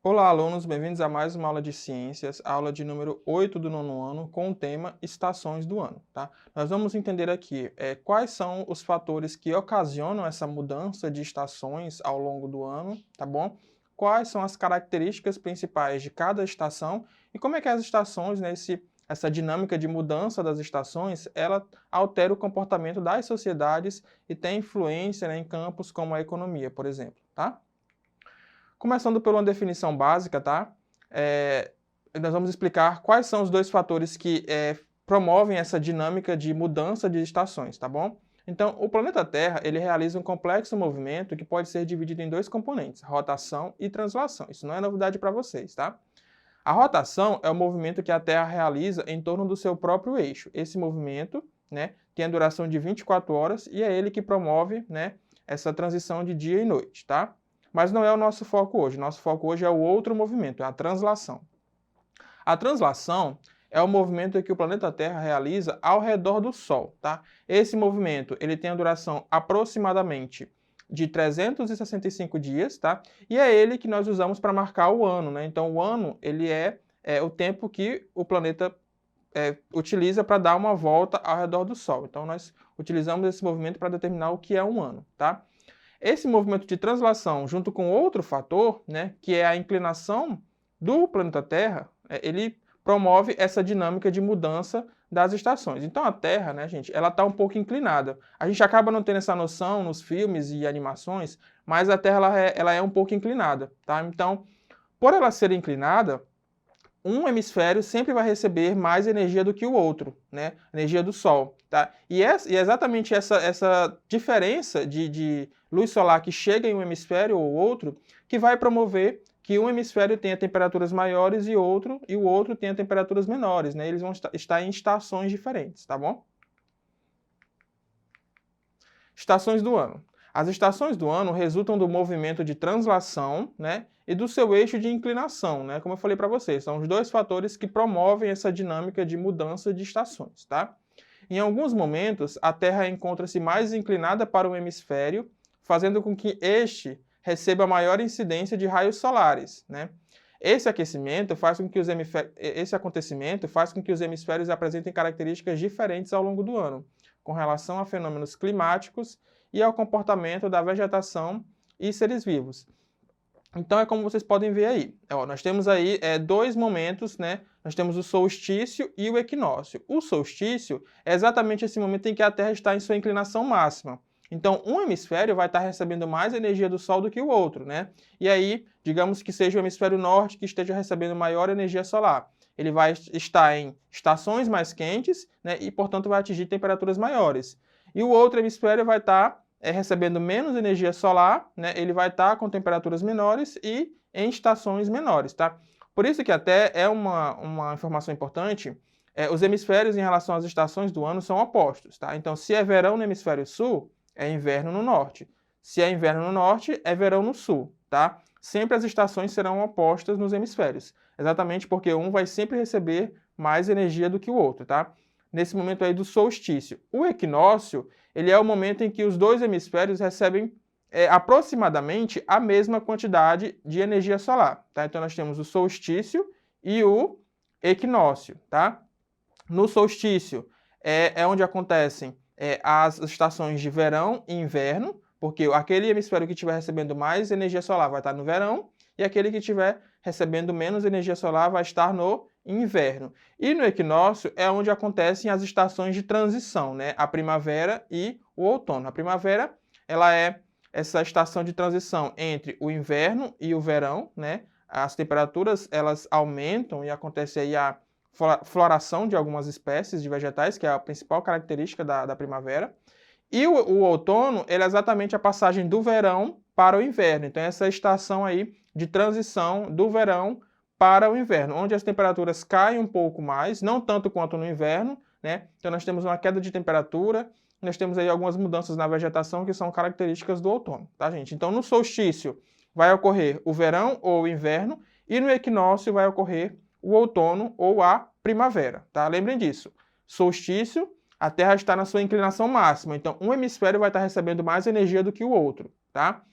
Olá, alunos, bem-vindos a mais uma aula de ciências, aula de número 8 do nono ano, com o tema Estações do Ano, tá? Nós vamos entender aqui quais são os fatores que ocasionam essa mudança de estações ao longo do ano, tá bom? Quais são as características principais de cada estação e como é que as estações, né, essa dinâmica de mudança das estações, ela altera o comportamento das sociedades e tem influência, né, em campos como a economia, por exemplo, tá? Começando por uma definição básica, tá? Nós vamos explicar quais são os dois fatores que promovem essa dinâmica de mudança de estações, tá bom? Então, o planeta Terra, ele realiza um complexo movimento que pode ser dividido em dois componentes, rotação e translação. Isso não é novidade para vocês, tá? A rotação é o movimento que a Terra realiza em torno do seu próprio eixo. Esse movimento, né, tem a duração de 24 horas e é ele que promove, né, essa transição de dia e noite, tá? Mas não é o nosso foco hoje. Nosso foco hoje é o outro movimento, é a translação. A translação é o movimento que o planeta Terra realiza ao redor do Sol, tá? Esse movimento, ele tem a duração aproximadamente de 365 dias, tá? E é ele que nós usamos para marcar o ano, né? Então, o ano, ele é o tempo que o planeta utiliza para dar uma volta ao redor do Sol. Então, nós utilizamos esse movimento para determinar o que é um ano, tá? Esse movimento de translação, junto com outro fator, né, que é a inclinação do planeta Terra, ele promove essa dinâmica de mudança das estações. Então a Terra, né, gente, ela está um pouco inclinada. A gente acaba não tendo essa noção nos filmes e animações, mas a Terra ela é um pouco inclinada, tá? Então, por ela ser inclinada, um hemisfério sempre vai receber mais energia do que o outro, né? Energia do Sol, tá? E é exatamente essa diferença de luz solar que chega em um hemisfério ou outro que vai promover que um hemisfério tenha temperaturas maiores e o outro tenha temperaturas menores, né? Eles vão estar em estações diferentes, tá bom? Estações do ano. As estações do ano resultam do movimento de translação, né, e do seu eixo de inclinação, né? Como eu falei para vocês, são os dois fatores que promovem essa dinâmica de mudança de estações, tá? Em alguns momentos, a Terra encontra-se mais inclinada para o hemisfério, fazendo com que este receba maior incidência de raios solares, né? Esse acontecimento faz com que os hemisférios apresentem características diferentes ao longo do ano, com relação a fenômenos climáticos e ao comportamento da vegetação e seres vivos. Então é como vocês podem ver aí. Nós temos aí dois momentos, né? Nós temos o solstício e o equinócio. O solstício é exatamente esse momento em que a Terra está em sua inclinação máxima. Então, um hemisfério vai estar recebendo mais energia do Sol do que o outro, né? E aí, digamos que seja o hemisfério norte que esteja recebendo maior energia solar. Ele vai estar em estações mais quentes, né? E, portanto, vai atingir temperaturas maiores. E o outro hemisfério vai estar recebendo menos energia solar, né? Ele vai estar com temperaturas menores e em estações menores, tá? Por isso que até é uma informação importante, os hemisférios em relação às estações do ano são opostos, tá? Então, se é verão no hemisfério sul, é inverno no norte. Se é inverno no norte, é verão no sul, tá? Sempre as estações serão opostas nos hemisférios, exatamente porque um vai sempre receber mais energia do que o outro, tá? Nesse momento aí do solstício. O equinócio, ele é o momento em que os dois hemisférios recebem aproximadamente a mesma quantidade de energia solar, tá? Então nós temos o solstício e o equinócio, tá? No solstício é onde acontecem as estações de verão e inverno, porque aquele hemisfério que estiver recebendo mais energia solar vai estar no verão, e aquele que estiver recebendo menos energia solar vai estar no inverno. E no equinócio é onde acontecem as estações de transição, né? A primavera e o outono. A primavera, ela é essa estação de transição entre o inverno e o verão, né? As temperaturas, elas aumentam e acontece aí a floração de algumas espécies de vegetais, que é a principal característica da primavera. E o outono, ele é exatamente a passagem do verão para o inverno. Então, essa estação aí de transição do verão para o inverno, onde as temperaturas caem um pouco mais, não tanto quanto no inverno, né? Então, nós temos uma queda de temperatura, nós temos aí algumas mudanças na vegetação que são características do outono, tá, gente? Então, no solstício vai ocorrer o verão ou o inverno, e no equinócio vai ocorrer o outono ou a primavera, tá? Lembrem disso. Solstício, a Terra está na sua inclinação máxima, então um hemisfério vai estar recebendo mais energia do que o outro, tá?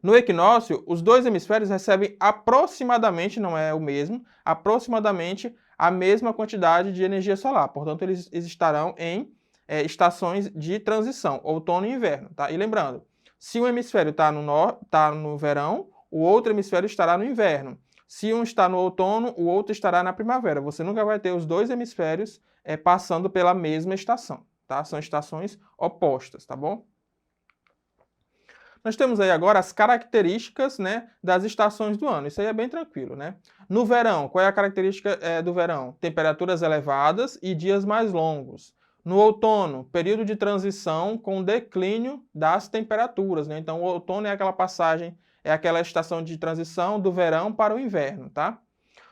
No equinócio, os dois hemisférios recebem aproximadamente, não é o mesmo, aproximadamente a mesma quantidade de energia solar. Portanto, eles estarão em estações de transição, outono e inverno. Tá? E lembrando, se um hemisfério está no verão, o outro hemisfério estará no inverno. Se um está no outono, o outro estará na primavera. Você nunca vai ter os dois hemisférios passando pela mesma estação. Tá? São estações opostas, tá bom? Nós temos aí agora as características, né, das estações do ano. Isso aí é bem tranquilo, né? No verão, qual é a característica do verão? Temperaturas elevadas e dias mais longos. No outono, período de transição com declínio das temperaturas, né? Então, o outono é aquela passagem, é aquela estação de transição do verão para o inverno, tá?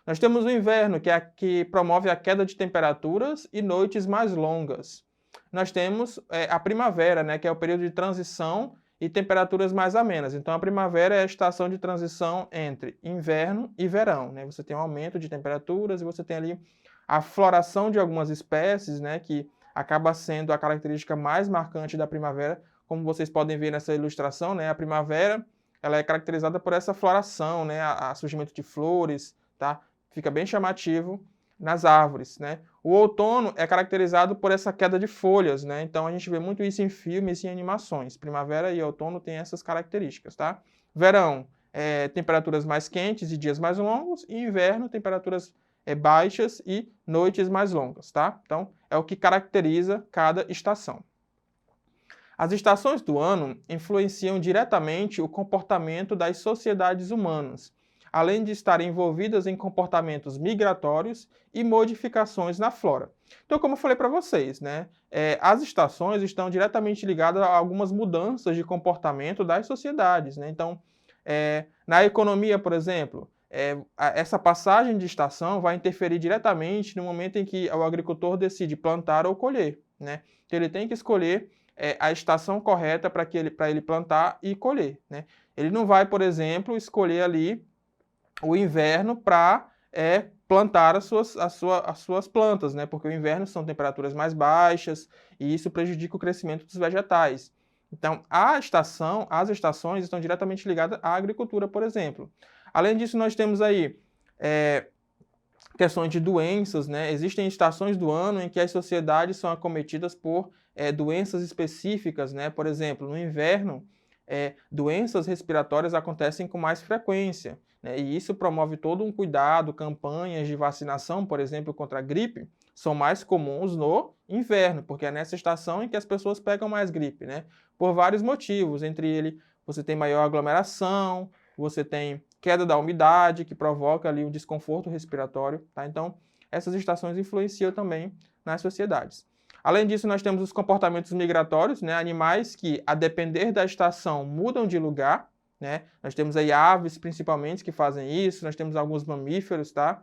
Nós temos o inverno, que promove a queda de temperaturas e noites mais longas. Nós temos a primavera, né, que é o período de transição e temperaturas mais amenas. Então, a primavera é a estação de transição entre inverno e verão, né? Você tem um aumento de temperaturas e você tem ali a floração de algumas espécies, né, que acaba sendo a característica mais marcante da primavera. Como vocês podem ver nessa ilustração, né, a primavera ela é caracterizada por essa floração, né, a surgimento de flores, tá? Fica bem chamativo nas árvores, né? O outono é caracterizado por essa queda de folhas, né? Então a gente vê muito isso em filmes e em animações. Primavera e outono têm essas características, tá? Verão, temperaturas mais quentes e dias mais longos, e inverno, temperaturas baixas e noites mais longas, tá? Então é o que caracteriza cada estação. As estações do ano influenciam diretamente o comportamento das sociedades humanas, além de estarem envolvidas em comportamentos migratórios e modificações na flora. Então, como eu falei para vocês, né, as estações estão diretamente ligadas a algumas mudanças de comportamento das sociedades, né? Então, na economia, por exemplo, essa passagem de estação vai interferir diretamente no momento em que o agricultor decide plantar ou colher, né? Então, ele tem que escolher a estação correta para ele plantar e colher, né? Ele não vai, por exemplo, escolher ali o inverno para plantar as suas plantas, né? Porque o inverno são temperaturas mais baixas e isso prejudica o crescimento dos vegetais. Então, as estações estão diretamente ligadas à agricultura, por exemplo. Além disso, nós temos aí questões de doenças, né? Existem estações do ano em que as sociedades são acometidas por doenças específicas, né? Por exemplo, no inverno, doenças respiratórias acontecem com mais frequência, né? E isso promove todo um cuidado, campanhas de vacinação, por exemplo, contra a gripe, são mais comuns no inverno, porque é nessa estação em que as pessoas pegam mais gripe, né? Por vários motivos, entre eles você tem maior aglomeração, você tem queda da umidade, que provoca ali um desconforto respiratório, tá? Então, essas estações influenciam também nas sociedades. Além disso, nós temos os comportamentos migratórios, né? Animais que, a depender da estação, mudam de lugar, né? Nós temos aí aves, principalmente, que fazem isso, nós temos alguns mamíferos, tá?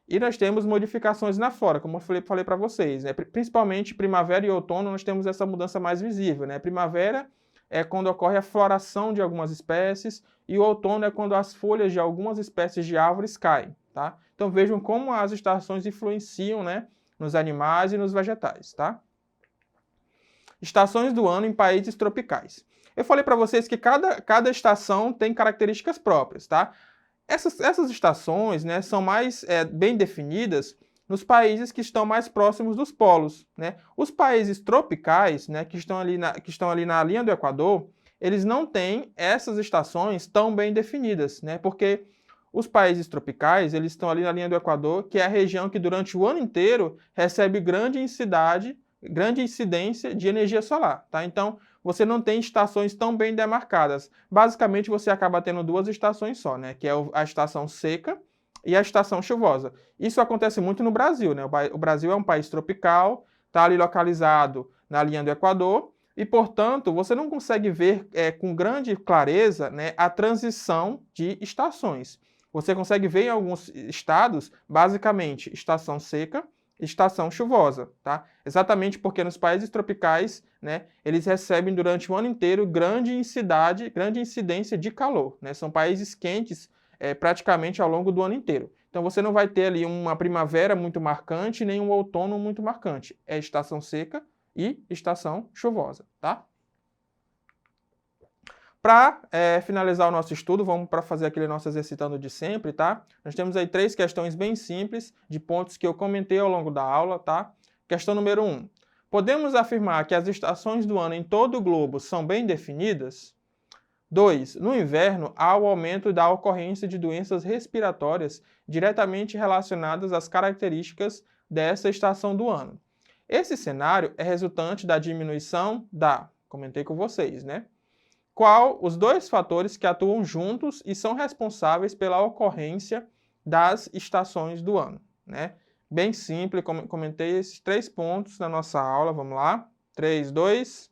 E nós temos modificações na flora, como eu falei para vocês, né? Principalmente primavera e outono, nós temos essa mudança mais visível, né? Primavera é quando ocorre a floração de algumas espécies e o outono é quando as folhas de algumas espécies de árvores caem, tá? Então vejam como as estações influenciam, né, nos animais e nos vegetais, tá? Estações do ano em países tropicais. Eu falei para vocês que cada estação tem características próprias, tá? Essas estações, né, são mais bem definidas nos países que estão mais próximos dos polos, né? Os países tropicais, né, que estão ali na linha do Equador, eles não têm essas estações tão bem definidas, né? Porque os países tropicais, eles estão ali na linha do Equador, que é a região que durante o ano inteiro recebe grande incidência de energia solar, tá? Então, você não tem estações tão bem demarcadas. Basicamente, você acaba tendo duas estações só, né? Que é a estação seca e a estação chuvosa. Isso acontece muito no Brasil, né? O Brasil é um país tropical, está ali localizado na linha do Equador, e, portanto, você não consegue ver com grande clareza, né, a transição de estações. Você consegue ver em alguns estados, basicamente, estação seca, estação chuvosa, tá? Exatamente porque nos países tropicais, né, eles recebem durante o ano inteiro grande incidência de calor, né? São países quentes praticamente ao longo do ano inteiro. Então você não vai ter ali uma primavera muito marcante, nem um outono muito marcante. É estação seca e estação chuvosa, tá? Para finalizar o nosso estudo, vamos para fazer aquele nosso exercitando de sempre, tá? Nós temos aí 3 questões bem simples, de pontos que eu comentei ao longo da aula, tá? Questão número 1. Podemos afirmar que as estações do ano em todo o globo são bem definidas? 2. No inverno, há o aumento da ocorrência de doenças respiratórias diretamente relacionadas às características dessa estação do ano. Esse cenário é resultante da diminuição da, comentei com vocês, né? Qual os 2 fatores que atuam juntos e são responsáveis pela ocorrência das estações do ano, né? Bem simples, comentei esses 3 pontos na nossa aula, vamos lá? 3, 2...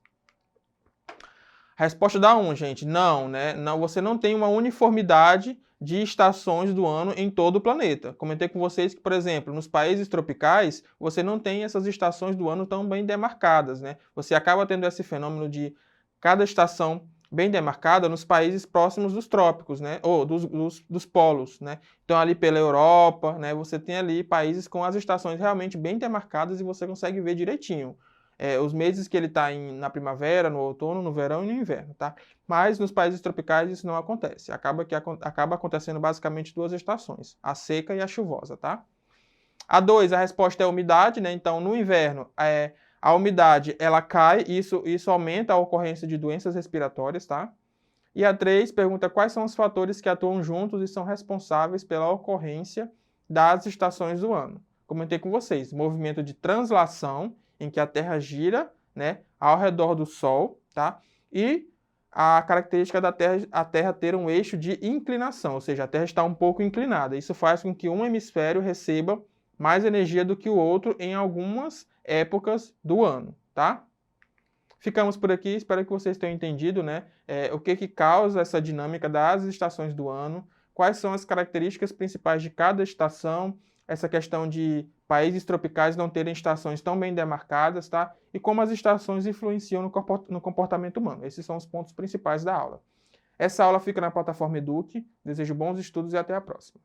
A resposta da 1, gente, não, né? Não, você não tem uma uniformidade de estações do ano em todo o planeta. Comentei com vocês que, por exemplo, nos países tropicais, você não tem essas estações do ano tão bem demarcadas, né? Você acaba tendo esse fenômeno de cada estação bem demarcada nos países próximos dos trópicos, né? Ou dos polos, né? Então, ali pela Europa, né? Você tem ali países com as estações realmente bem demarcadas e você consegue ver direitinho. Os meses que ele está na primavera, no outono, no verão e no inverno, tá? Mas nos países tropicais isso não acontece. Acaba acontecendo basicamente 2 estações, a seca e a chuvosa, tá? A 2, a resposta é a umidade, né? Então, no inverno, a umidade ela cai e isso aumenta a ocorrência de doenças respiratórias, tá? E a 3 pergunta quais são os fatores que atuam juntos e são responsáveis pela ocorrência das estações do ano. Comentei com vocês, movimento de translação, em que a Terra gira, né, ao redor do Sol, tá? E a característica da Terra, a Terra ter um eixo de inclinação, ou seja, a Terra está um pouco inclinada. Isso faz com que um hemisfério receba mais energia do que o outro em algumas épocas do ano, tá? Ficamos por aqui, espero que vocês tenham entendido, né, o que causa essa dinâmica das estações do ano, quais são as características principais de cada estação, essa questão de países tropicais não terem estações tão bem demarcadas, tá? E como as estações influenciam no comportamento humano. Esses são os pontos principais da aula. Essa aula fica na plataforma Eduque. Desejo bons estudos e até a próxima.